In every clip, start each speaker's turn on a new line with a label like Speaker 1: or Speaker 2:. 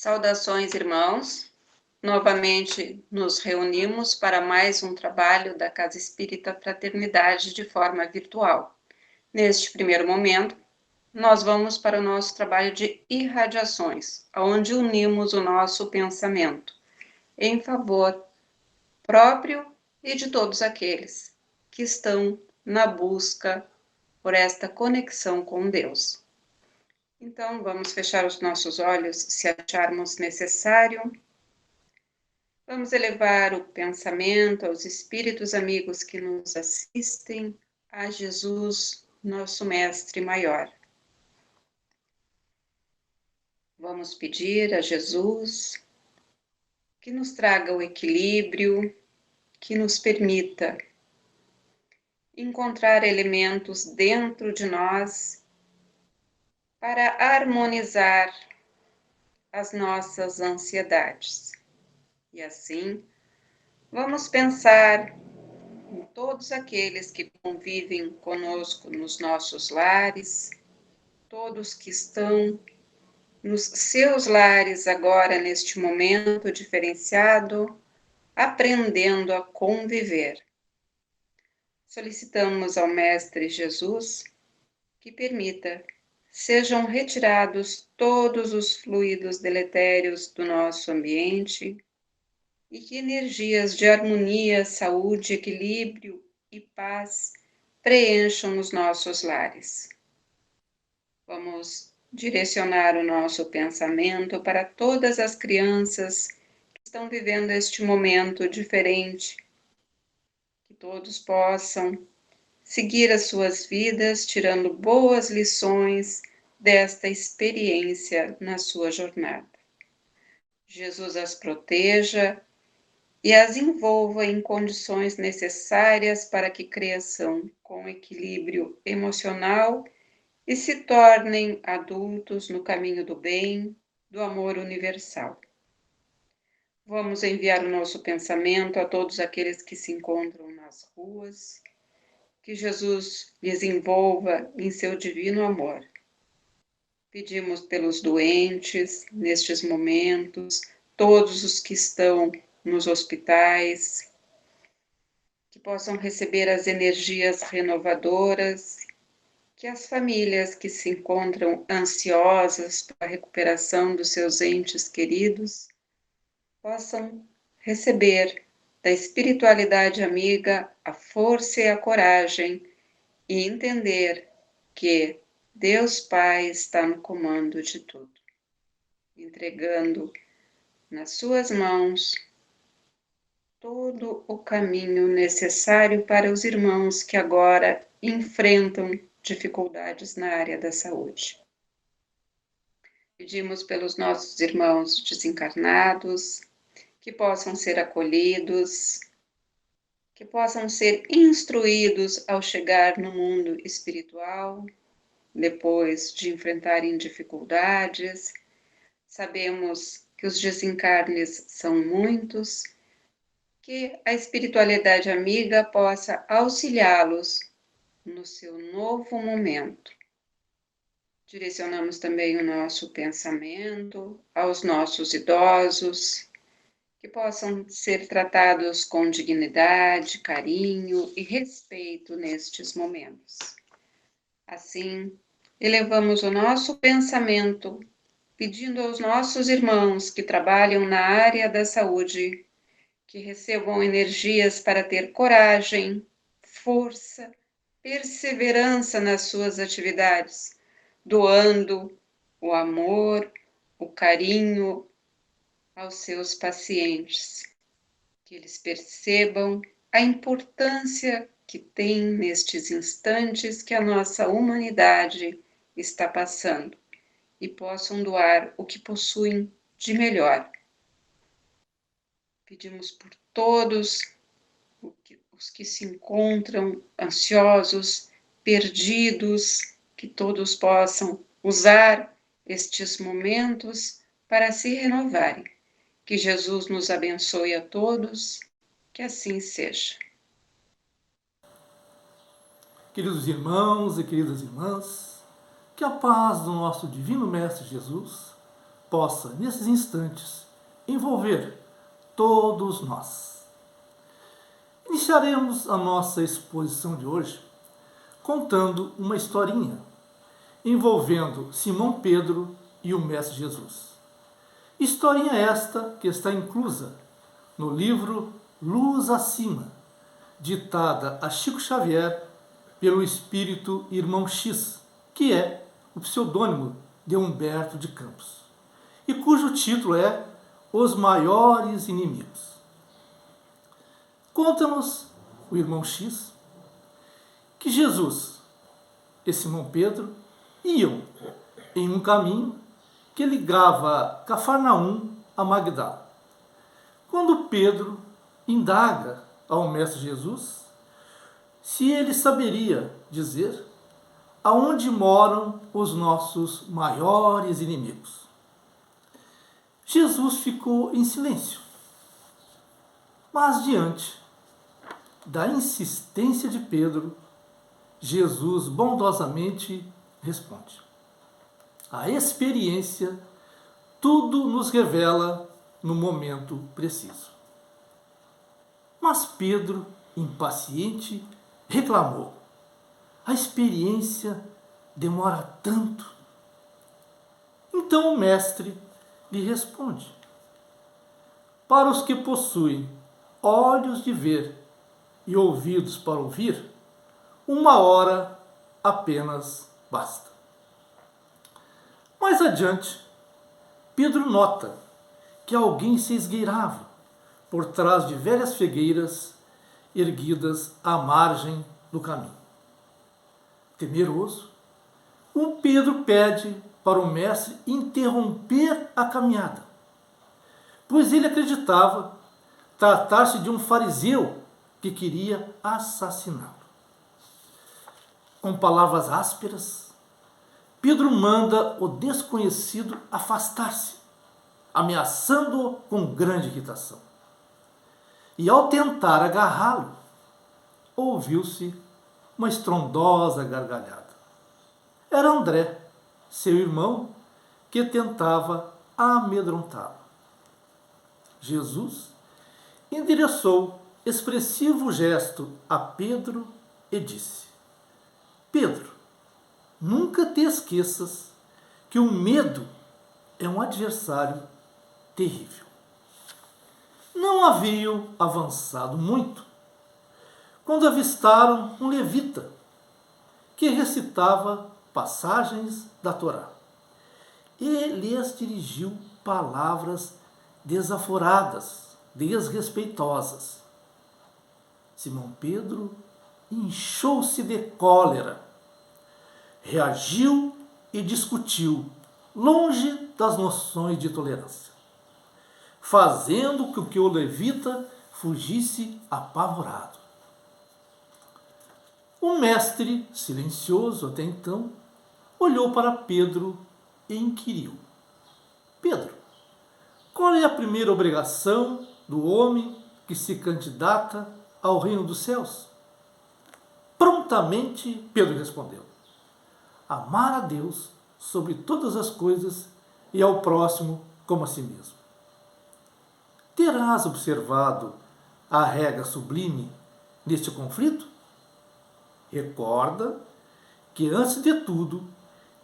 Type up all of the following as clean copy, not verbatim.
Speaker 1: Saudações, irmãos. Novamente nos reunimos para mais um trabalho da Casa Espírita Fraternidade de forma virtual. Neste primeiro momento, nós vamos para o nosso trabalho de irradiações, onde unimos o nosso pensamento em favor próprio e de todos aqueles que estão na busca por esta conexão com Deus. Então, vamos fechar os nossos olhos se acharmos necessário. Vamos elevar o pensamento aos espíritos amigos que nos assistem, a Jesus, nosso Mestre Maior. Vamos pedir a Jesus que nos traga o equilíbrio, que nos permita encontrar elementos dentro de nós para harmonizar as nossas ansiedades. E assim, vamos pensar em todos aqueles que convivem conosco nos nossos lares, todos que estão nos seus lares agora, neste momento diferenciado, aprendendo a conviver. Solicitamos ao Mestre Jesus que permita sejam retirados todos os fluidos deletérios do nosso ambiente e que energias de harmonia, saúde, equilíbrio e paz preencham os nossos lares. Vamos direcionar o nosso pensamento para todas as crianças que estão vivendo este momento diferente, que todos possam seguir as suas vidas, tirando boas lições desta experiência na sua jornada. Jesus as proteja e as envolva em condições necessárias para que cresçam com equilíbrio emocional e se tornem adultos no caminho do bem, do amor universal. Vamos enviar o nosso pensamento a todos aqueles que se encontram nas ruas, que Jesus lhes envolva em seu divino amor. Pedimos pelos doentes nestes momentos, todos os que estão nos hospitais, que possam receber as energias renovadoras, que as famílias que se encontram ansiosas pela recuperação dos seus entes queridos possam receber da espiritualidade amiga a força e a coragem e entender que Deus Pai está no comando de tudo, entregando nas suas mãos todo o caminho necessário para os irmãos que agora enfrentam dificuldades na área da saúde. Pedimos pelos nossos irmãos desencarnados, que possam ser acolhidos, que possam ser instruídos ao chegar no mundo espiritual, depois de enfrentarem dificuldades. Sabemos que os desencarnes são muitos, que a espiritualidade amiga possa auxiliá-los no seu novo momento. Direcionamos também o nosso pensamento aos nossos idosos, que possam ser tratados com dignidade, carinho e respeito nestes momentos. Assim, elevamos o nosso pensamento, pedindo aos nossos irmãos que trabalham na área da saúde, que recebam energias para ter coragem, força, perseverança nas suas atividades, doando o amor, o carinho aos seus pacientes, que eles percebam a importância que tem nestes instantes que a nossa humanidade está passando e possam doar o que possuem de melhor. Pedimos por todos os que se encontram ansiosos, perdidos, que todos possam usar estes momentos para se renovarem. Que Jesus nos abençoe a todos, que assim seja.
Speaker 2: Queridos irmãos e queridas irmãs, que a paz do nosso Divino Mestre Jesus possa, nesses instantes, envolver todos nós. Iniciaremos a nossa exposição de hoje contando uma historinha envolvendo Simão Pedro e o Mestre Jesus. Historinha esta que está inclusa no livro Luz Acima, ditada a Chico Xavier pelo espírito Irmão X, que é o pseudônimo de Humberto de Campos, e cujo título é Os Maiores Inimigos. Conta-nos o Irmão X que Jesus e Simão Pedro iam em um caminho que ligava Cafarnaum a Magdala. Quando Pedro indaga ao Mestre Jesus se ele saberia dizer aonde moram os nossos maiores inimigos. Jesus ficou em silêncio, mas diante da insistência de Pedro, Jesus bondosamente responde: a experiência tudo nos revela no momento preciso. Mas Pedro, impaciente, reclamou: a experiência demora tanto. Então o mestre lhe responde: para os que possuem olhos de ver e ouvidos para ouvir, 1 hora apenas basta. Mais adiante, Pedro nota que alguém se esgueirava por trás de velhas figueiras erguidas à margem do caminho. Temeroso, o Pedro pede para o mestre interromper a caminhada, pois ele acreditava tratar-se de um fariseu que queria assassiná-lo. Com palavras ásperas, Pedro manda o desconhecido afastar-se, ameaçando-o com grande irritação. E ao tentar agarrá-lo, ouviu-se uma estrondosa gargalhada. Era André, seu irmão, que tentava amedrontá-lo. Jesus endereçou expressivo gesto a Pedro e disse: Pedro, nunca te esqueças que o medo é um adversário terrível. Não haviam avançado muito quando avistaram um levita que recitava passagens da Torá e lhes dirigiu palavras desaforadas, desrespeitosas. Simão Pedro inchou-se de cólera, reagiu e discutiu, longe das noções de tolerância, fazendo com que o levita fugisse apavorado. O mestre, silencioso até então, olhou para Pedro e inquiriu: Pedro, qual é a primeira obrigação do homem que se candidata ao reino dos céus? Prontamente Pedro respondeu: amar a Deus sobre todas as coisas e ao próximo como a si mesmo. Terás observado a regra sublime neste conflito? Recorda que, antes de tudo,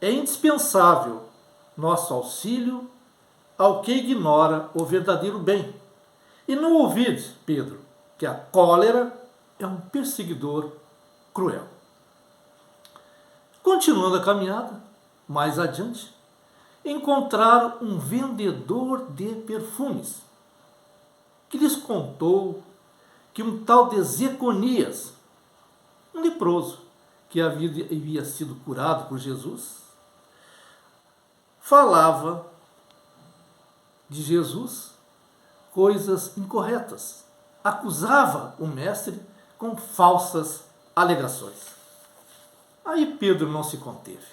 Speaker 2: é indispensável nosso auxílio ao que ignora o verdadeiro bem. E não ouvides, Pedro, que a cólera é um perseguidor cruel. Continuando a caminhada, mais adiante, encontraram um vendedor de perfumes, que lhes contou que um tal de Zeconias, um leproso que havia sido curado por Jesus, falava de Jesus coisas incorretas, acusava o mestre com falsas alegações. Aí Pedro não se conteve.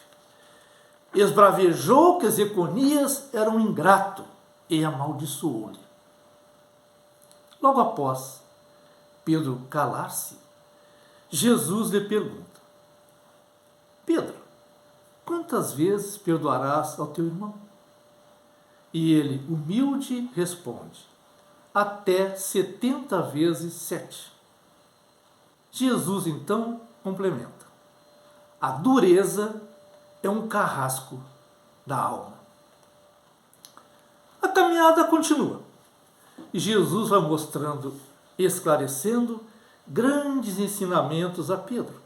Speaker 2: Esbravejou que Zeconias era um ingrato e amaldiçoou-lhe. Logo após Pedro calar-se, Jesus lhe pergunta: Pedro, quantas vezes perdoarás ao teu irmão? E ele, humilde, responde: até 70 vezes 7. Jesus então complementa: a dureza é um carrasco da alma. A caminhada continua. E Jesus vai mostrando, esclarecendo grandes ensinamentos a Pedro,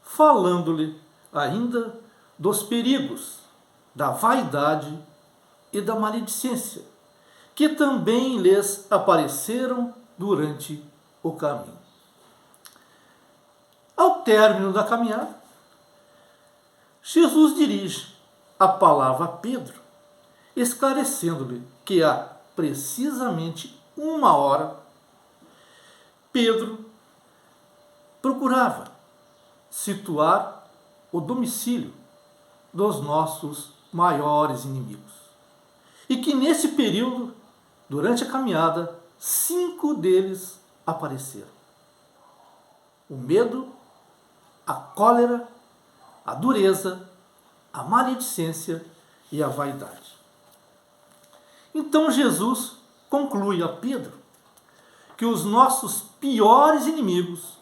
Speaker 2: falando-lhe ainda dos perigos da vaidade e da maledicência, que também lhes apareceram durante o caminho. Ao término da caminhada, Jesus dirige a palavra a Pedro, esclarecendo-lhe que há precisamente 1 hora, Pedro procurava situar o domicílio dos nossos maiores inimigos. E que nesse período, durante a caminhada, 5 deles apareceram: o medo, a cólera, a dureza, a maledicência e a vaidade. Então Jesus conclui a Pedro que os nossos piores inimigos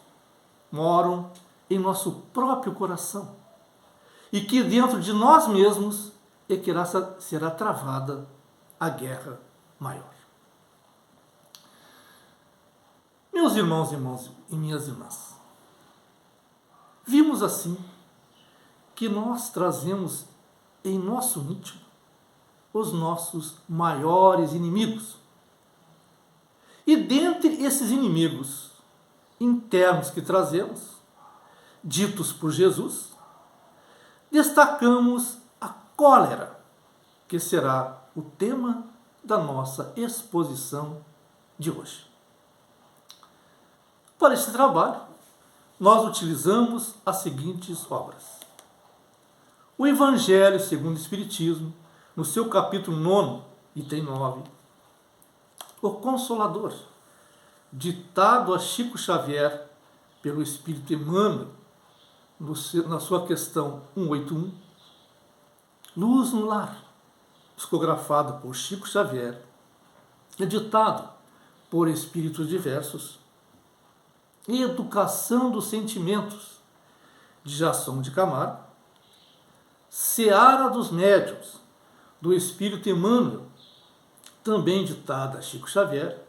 Speaker 2: moram em nosso próprio coração e que dentro de nós mesmos é que será travada a guerra maior. Meus irmãos e minhas irmãs, vimos assim que nós trazemos em nosso íntimo os nossos maiores inimigos. E dentre esses inimigos internos que trazemos, ditos por Jesus, destacamos a cólera, que será o tema da nossa exposição de hoje. Para esse trabalho, nós utilizamos as seguintes obras: o Evangelho segundo o Espiritismo, no seu capítulo 9, item 9, o Consolador, ditado a Chico Xavier pelo Espírito Emmanuel, na sua questão 181, Luz no Lar, psicografado por Chico Xavier, editado por espíritos diversos, e Educação dos Sentimentos, de Jason de Camargo, Seara dos Médiuns, do Espírito Emmanuel, também ditada a Chico Xavier,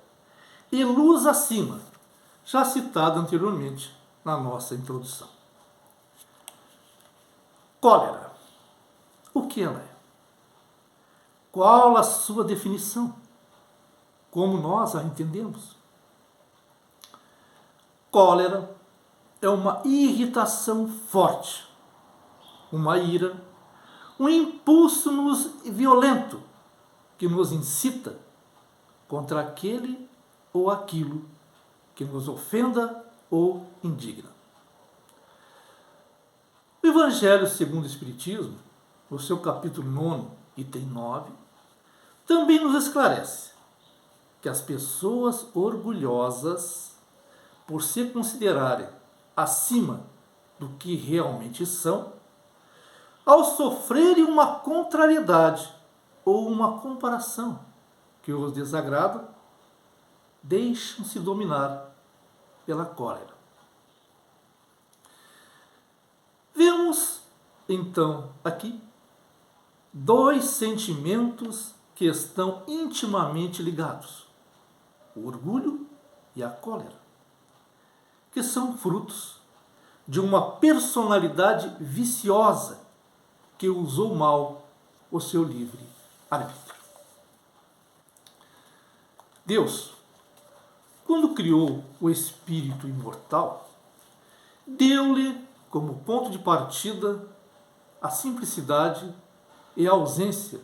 Speaker 2: e Luz Acima, já citada anteriormente na nossa introdução. Cólera. O que ela é? Qual a sua definição? Como nós a entendemos? Cólera é uma irritação forte, uma ira, um impulso violento que nos incita contra aquele ou aquilo que nos ofenda ou indigna. O Evangelho segundo o Espiritismo, no seu capítulo 9, item 9, também nos esclarece que as pessoas orgulhosas, por se considerarem acima do que realmente são, ao sofrerem uma contrariedade ou uma comparação que os desagrada, deixam-se dominar pela cólera. Vemos, então, aqui 2 sentimentos que estão intimamente ligados: o orgulho e a cólera, que são frutos de uma personalidade viciosa que usou mal o seu livre arbítrio. Deus, quando criou o espírito imortal, deu-lhe como ponto de partida a simplicidade e a ausência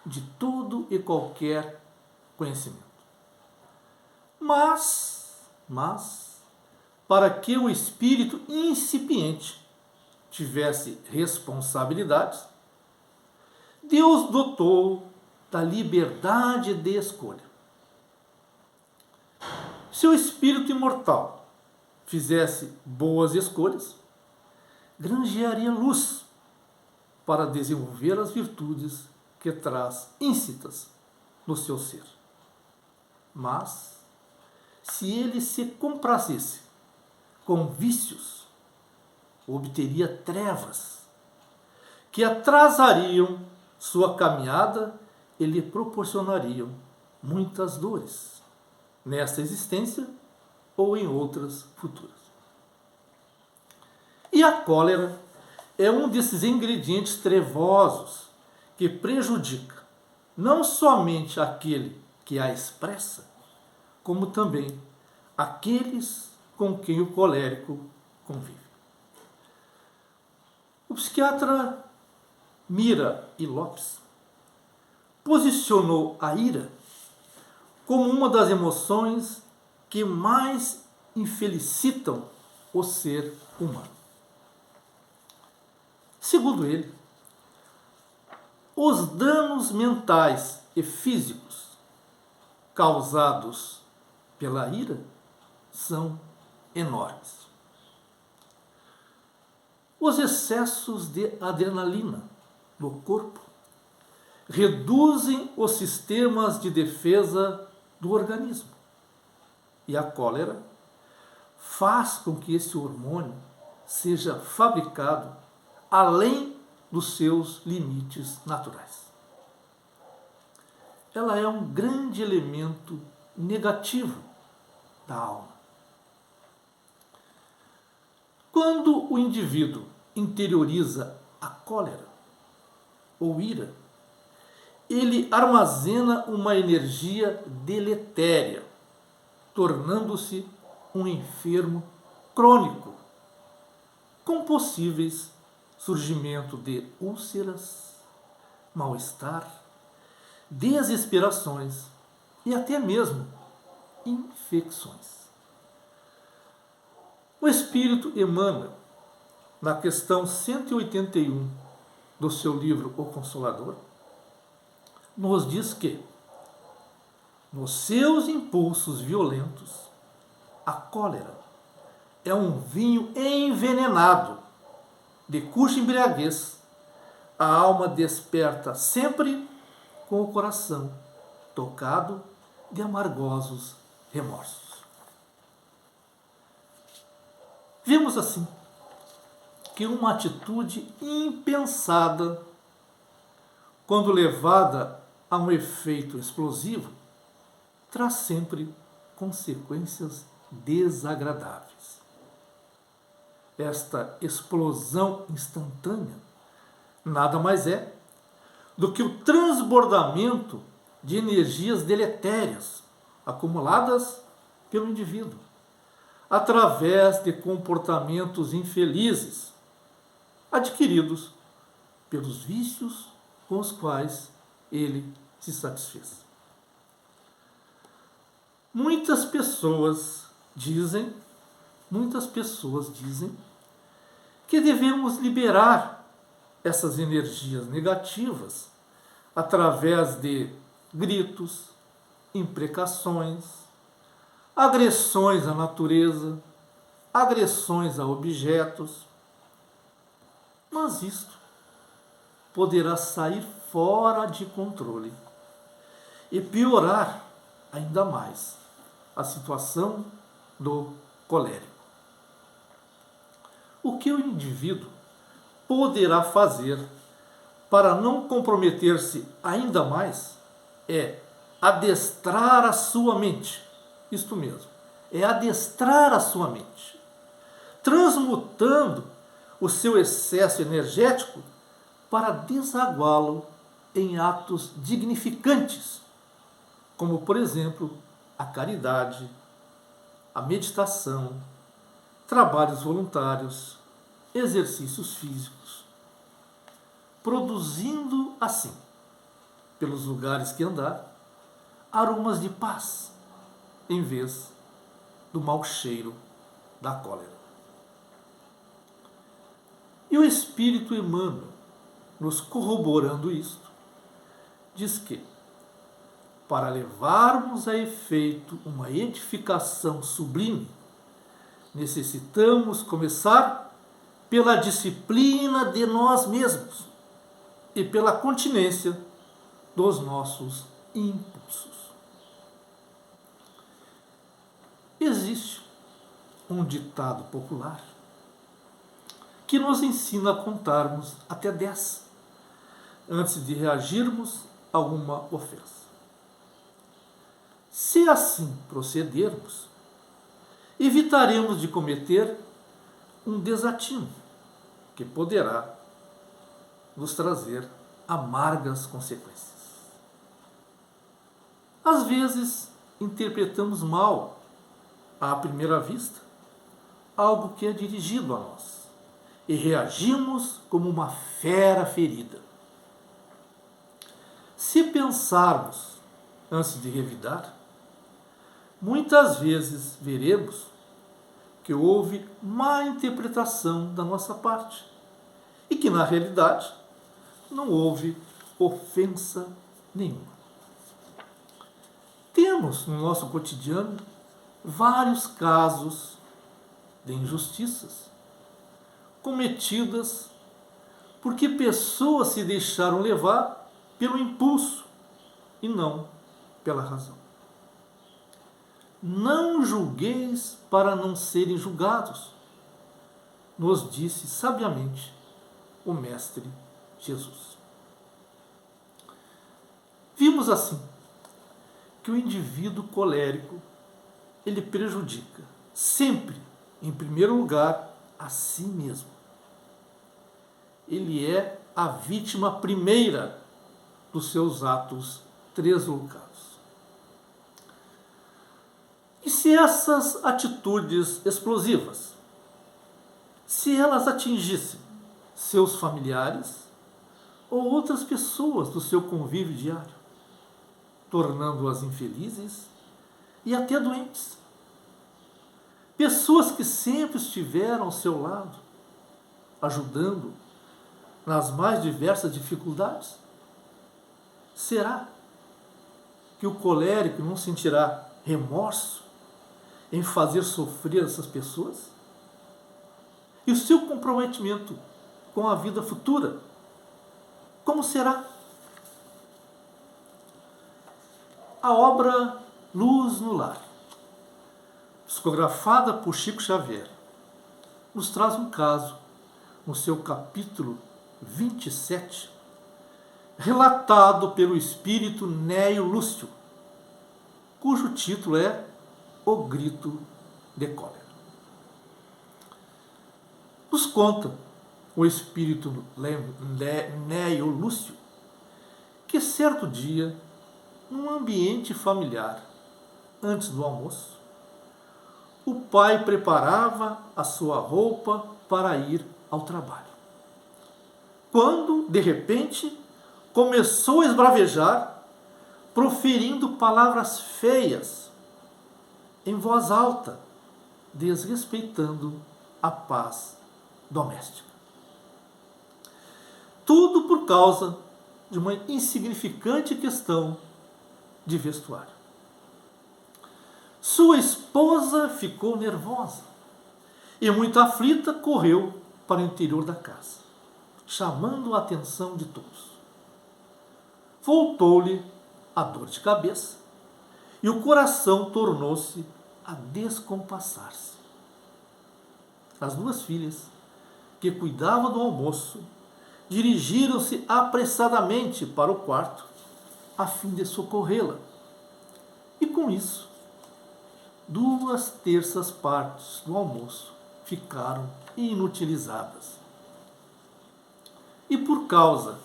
Speaker 2: de todo e qualquer conhecimento. Mas, para que o espírito incipiente tivesse responsabilidades, Deus dotou da liberdade de escolha. Se o espírito imortal fizesse boas escolhas, granjearia luz para desenvolver as virtudes que traz íncitas no seu ser. Mas, se ele se complacesse com vícios, obteria trevas que atrasariam sua caminhada e lhe proporcionariam muitas dores, nesta existência ou em outras futuras. E a cólera é um desses ingredientes trevosos que prejudica não somente aquele que a expressa, como também aqueles com quem o colérico convive. O psiquiatra Mira e Lopes posicionou a ira como uma das emoções que mais infelicitam o ser humano. Segundo ele, os danos mentais e físicos causados pela ira são enormes. Os excessos de adrenalina no corpo reduzem os sistemas de defesa do organismo. E a cólera faz com que esse hormônio seja fabricado além dos seus limites naturais. Ela é um grande elemento negativo da alma. Quando o indivíduo interioriza a cólera ou ira, ele armazena uma energia deletéria, tornando-se um enfermo crônico, com possíveis surgimento de úlceras, mal-estar, desesperações e até mesmo infecções. O Espírito Emmanuel, na questão 181 do seu livro O Consolador, nos diz que, nos seus impulsos violentos, a cólera é um vinho envenenado, de cuja embriaguez a alma desperta sempre com o coração tocado de amargosos remorsos. Vemos assim que uma atitude impensada, quando levada a um efeito explosivo, traz sempre consequências desagradáveis. Esta explosão instantânea nada mais é do que o transbordamento de energias deletérias acumuladas pelo indivíduo, através de comportamentos infelizes adquiridos pelos vícios com os quais ele se satisfez. Muitas pessoas dizem que devemos liberar essas energias negativas através de gritos, imprecações, agressões à natureza, agressões a objetos. Mas isto poderá sair fora de controle e piorar ainda mais a situação do colérico. O que o indivíduo poderá fazer para não comprometer-se ainda mais é adestrar a sua mente. Isto mesmo, é adestrar a sua mente, transmutando o seu excesso energético para desaguá-lo em atos dignificantes, como, por exemplo, a caridade, a meditação, trabalhos voluntários, exercícios físicos, produzindo assim, pelos lugares que andar, aromas de paz, em vez do mau cheiro da cólera. E o Espírito Emmanuel, nos corroborando isto, diz que, para levarmos a efeito uma edificação sublime, necessitamos começar pela disciplina de nós mesmos e pela continência dos nossos impulsos. Existe um ditado popular que nos ensina a contarmos até 10 antes de reagirmos a alguma ofensa. Se assim procedermos, evitaremos de cometer um desatino que poderá nos trazer amargas consequências. Às vezes, interpretamos mal, à primeira vista, algo que é dirigido a nós e reagimos como uma fera ferida. Se pensarmos antes de revidar, muitas vezes veremos que houve má interpretação da nossa parte e que, na realidade, não houve ofensa nenhuma. Temos no nosso cotidiano vários casos de injustiças cometidas porque pessoas se deixaram levar pelo impulso e não pela razão. Não julgueis para não serem julgados, nos disse sabiamente o Mestre Jesus. Vimos assim que o indivíduo colérico, ele prejudica sempre, em primeiro lugar, a si mesmo. Ele é a vítima primeira dos seus atos tresloucados. E se essas atitudes explosivas, se elas atingissem seus familiares ou outras pessoas do seu convívio diário, tornando-as infelizes e até doentes, pessoas que sempre estiveram ao seu lado, ajudando nas mais diversas dificuldades, será que o colérico não sentirá remorso em fazer sofrer essas pessoas? E o seu comprometimento com a vida futura, como será? A obra Luz no Lar, psicografada por Chico Xavier, nos traz um caso, no seu capítulo 27, relatado pelo espírito Néio Lúcio, cujo título é O Grito de Cólera. Nos conta o espírito Néio Lúcio que certo dia, num ambiente familiar, antes do almoço, o pai preparava a sua roupa para ir ao trabalho. Quando, de repente, começou a esbravejar, proferindo palavras feias, em voz alta, desrespeitando a paz doméstica. Tudo por causa de uma insignificante questão de vestuário. Sua esposa ficou nervosa e, muito aflita, correu para o interior da casa, chamando a atenção de todos. Voltou-lhe a dor de cabeça e o coração tornou-se a descompassar-se. As duas filhas, que cuidavam do almoço, dirigiram-se apressadamente para o quarto a fim de socorrê-la. E com isso, 2/3 do almoço ficaram inutilizadas. E por causa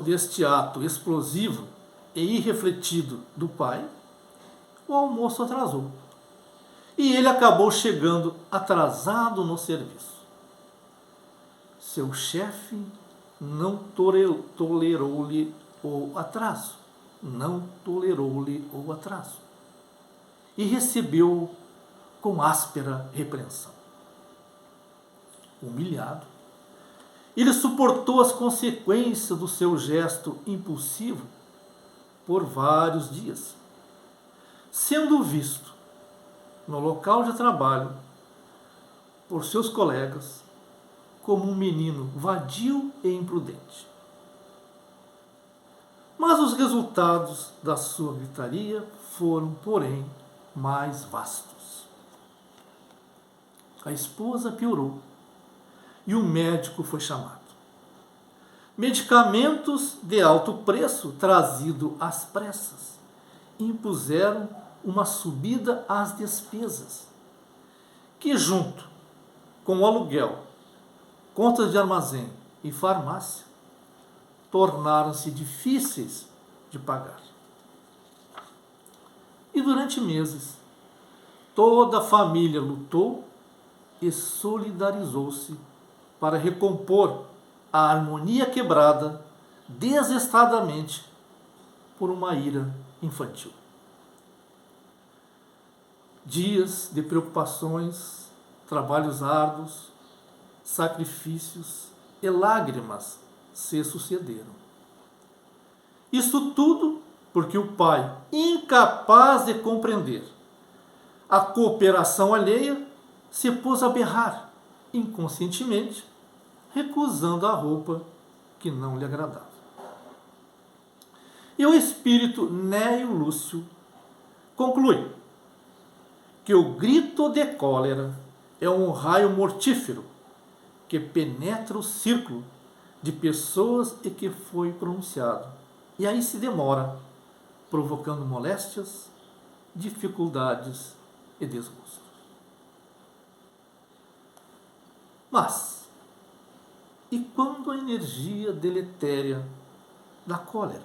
Speaker 2: deste ato explosivo e irrefletido do pai, o almoço atrasou. E ele acabou chegando atrasado no serviço. Seu chefe não tolerou-lhe o atraso. Não tolerou-lhe o atraso. E recebeu-o com áspera repreensão. Humilhado, ele suportou as consequências do seu gesto impulsivo por vários dias, sendo visto no local de trabalho por seus colegas como um menino vadio e imprudente. Mas os resultados da sua gritaria foram, porém, mais vastos. A esposa piorou e o médico foi chamado. Medicamentos de alto preço trazido às pressas impuseram uma subida às despesas, que junto com o aluguel, contas de armazém e farmácia, tornaram-se difíceis de pagar. E durante meses, toda a família lutou e solidarizou-se para recompor a harmonia quebrada desestradamente por uma ira infantil. Dias de preocupações, trabalhos árduos, sacrifícios e lágrimas se sucederam. Isso tudo porque o pai, incapaz de compreender a cooperação alheia, se pôs a berrar, inconscientemente, recusando a roupa que não lhe agradava. E o espírito Néio Lúcio conclui que o grito de cólera é um raio mortífero que penetra o círculo de pessoas e que foi pronunciado. E aí se demora, provocando moléstias, dificuldades e desgostos. Mas, e quando a energia deletéria da cólera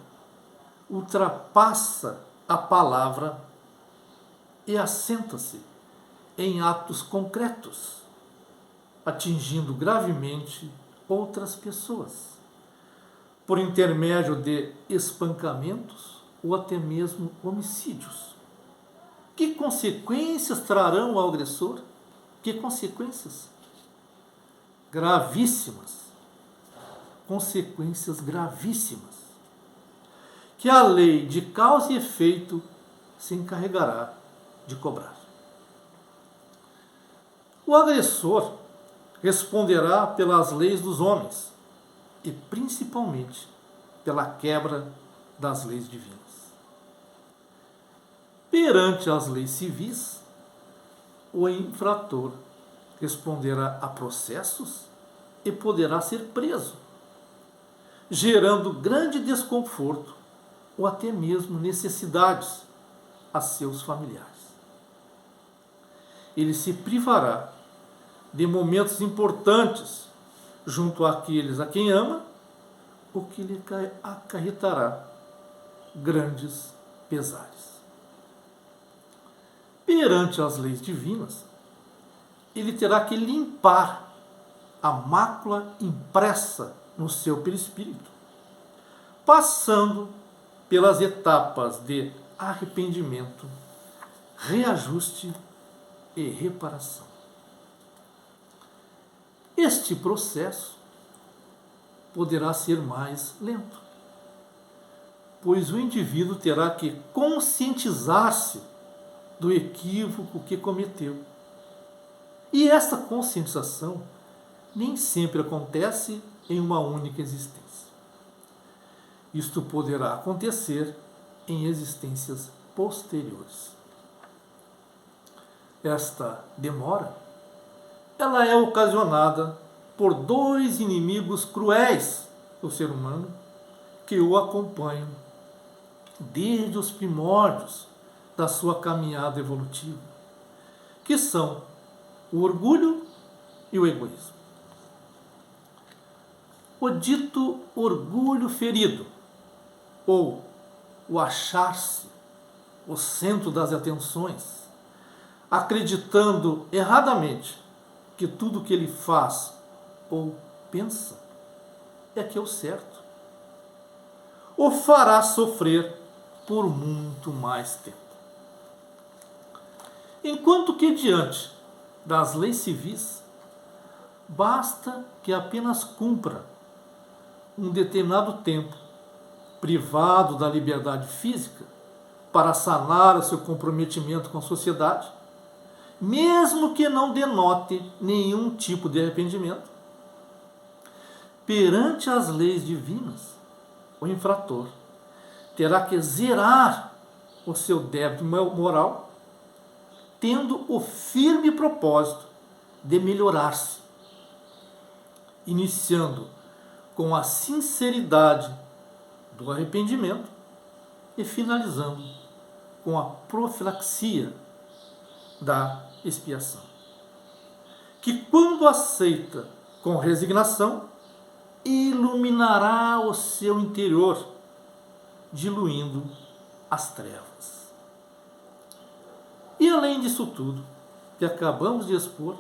Speaker 2: ultrapassa a palavra e assenta-se em atos concretos, atingindo gravemente outras pessoas, por intermédio de espancamentos ou até mesmo homicídios? Que consequências trarão ao agressor? Que consequências? Gravíssimas. Consequências gravíssimas, que a lei de causa e efeito se encarregará de cobrar. O agressor responderá pelas leis dos homens e principalmente pela quebra das leis divinas. Perante as leis civis, o infrator responderá a processos e poderá ser preso, gerando grande desconforto ou até mesmo necessidades a seus familiares. Ele se privará de momentos importantes junto àqueles a quem ama, o que lhe acarretará grandes pesares. Perante as leis divinas, ele terá que limpar a mácula impressa no seu perispírito, passando pelas etapas de arrependimento, reajuste e reparação. Este processo poderá ser mais lento, pois o indivíduo terá que conscientizar-se do equívoco que cometeu. E esta conscientização nem sempre acontece em uma única existência. Isto poderá acontecer em existências posteriores. Esta demora, ela é ocasionada por dois inimigos cruéis do ser humano que o acompanham desde os primórdios da sua caminhada evolutiva, que são o orgulho e o egoísmo. O dito orgulho ferido, ou o achar-se o centro das atenções, acreditando erradamente que tudo que ele faz ou pensa é que é o certo, o fará sofrer por muito mais tempo. Enquanto que diante das leis civis, basta que apenas cumpra um determinado tempo privado da liberdade física para sanar o seu comprometimento com a sociedade, mesmo que não denote nenhum tipo de arrependimento. Perante as leis divinas, o infrator terá que zerar o seu débito moral, tendo o firme propósito de melhorar-se, iniciando com a sinceridade do arrependimento e finalizando com a profilaxia da expiação, que quando aceita com resignação, iluminará o seu interior, diluindo as trevas. E além disso tudo que acabamos de expor,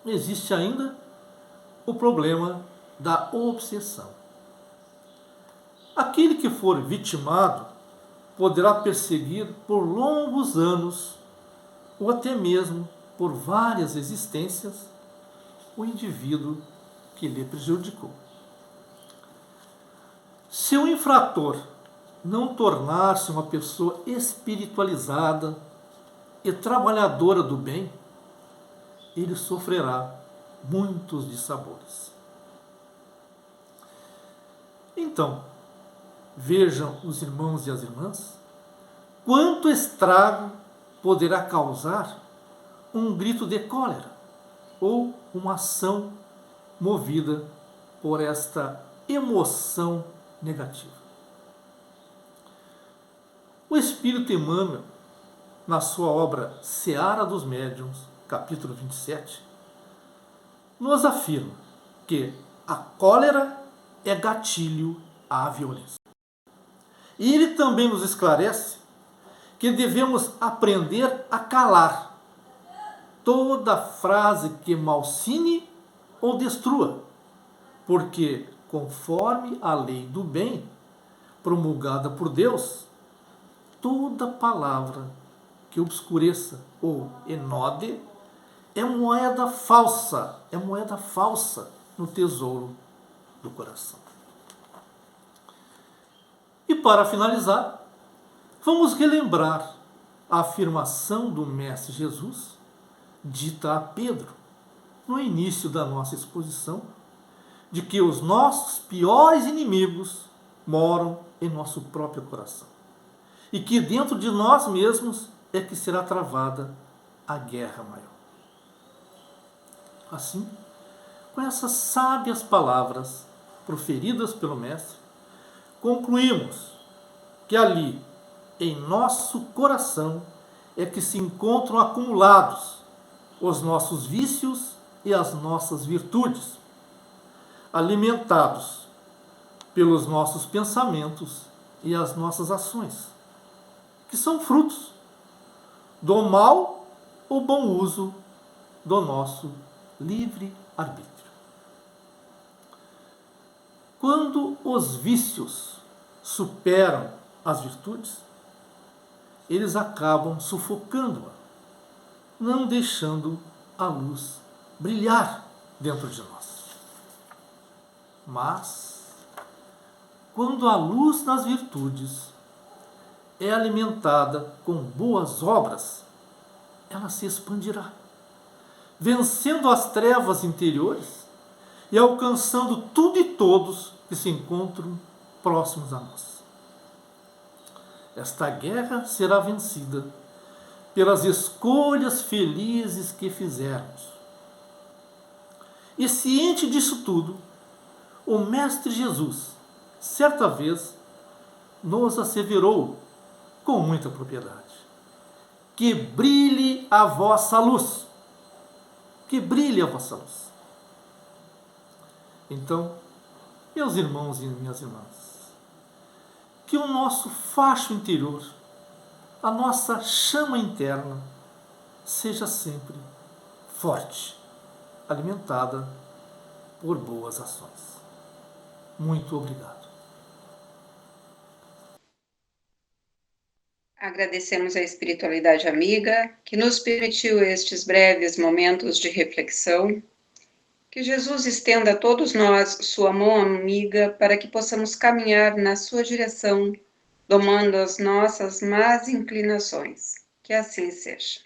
Speaker 2: existe ainda o problema da obsessão. Aquele que for vitimado poderá perseguir por longos anos, ou até mesmo por várias existências, o indivíduo que lhe prejudicou. Se o infrator não tornar-se uma pessoa espiritualizada e trabalhadora do bem, ele sofrerá muitos dissabores. Então, vejam os irmãos e as irmãs, quanto estrago poderá causar um grito de cólera ou uma ação movida por esta emoção negativa. O Espírito Emmanuel, na sua obra Seara dos Médiuns, capítulo 27, nos afirma que a cólera é gatilho à violência. E ele também nos esclarece que devemos aprender a calar toda frase que malsine ou destrua, porque, conforme a lei do bem promulgada por Deus, toda palavra que obscureça ou enode é moeda falsa no tesouro do coração. E para finalizar, vamos relembrar a afirmação do Mestre Jesus, dita a Pedro, no início da nossa exposição, de que os nossos piores inimigos moram em nosso próprio coração. E que dentro de nós mesmos é que será travada a guerra maior. Assim, com essas sábias palavras proferidas pelo Mestre, concluímos que ali, em nosso coração, é que se encontram acumulados os nossos vícios e as nossas virtudes, alimentados pelos nossos pensamentos e as nossas ações, que são frutos do mau ou bom uso do nosso livre-arbítrio. Quando os vícios superam as virtudes, eles acabam sufocando-a, não deixando a luz brilhar dentro de nós. Mas, quando a luz das virtudes é alimentada com boas obras, ela se expandirá, vencendo as trevas interiores e alcançando tudo e todos que se encontram próximos a nós. Esta guerra será vencida pelas escolhas felizes que fizermos. E ciente disso tudo, o Mestre Jesus, certa vez, nos asseverou com muita propriedade: que brilhe a vossa luz. Que brilhe a vossa luz. Então, meus irmãos e minhas irmãs, que o nosso facho interior, a nossa chama interna, seja sempre forte, alimentada por boas ações. Muito obrigado.
Speaker 1: Agradecemos a espiritualidade amiga que nos permitiu estes breves momentos de reflexão. Que Jesus estenda a todos nós sua mão amiga para que possamos caminhar na sua direção, domando as nossas más inclinações. Que assim seja.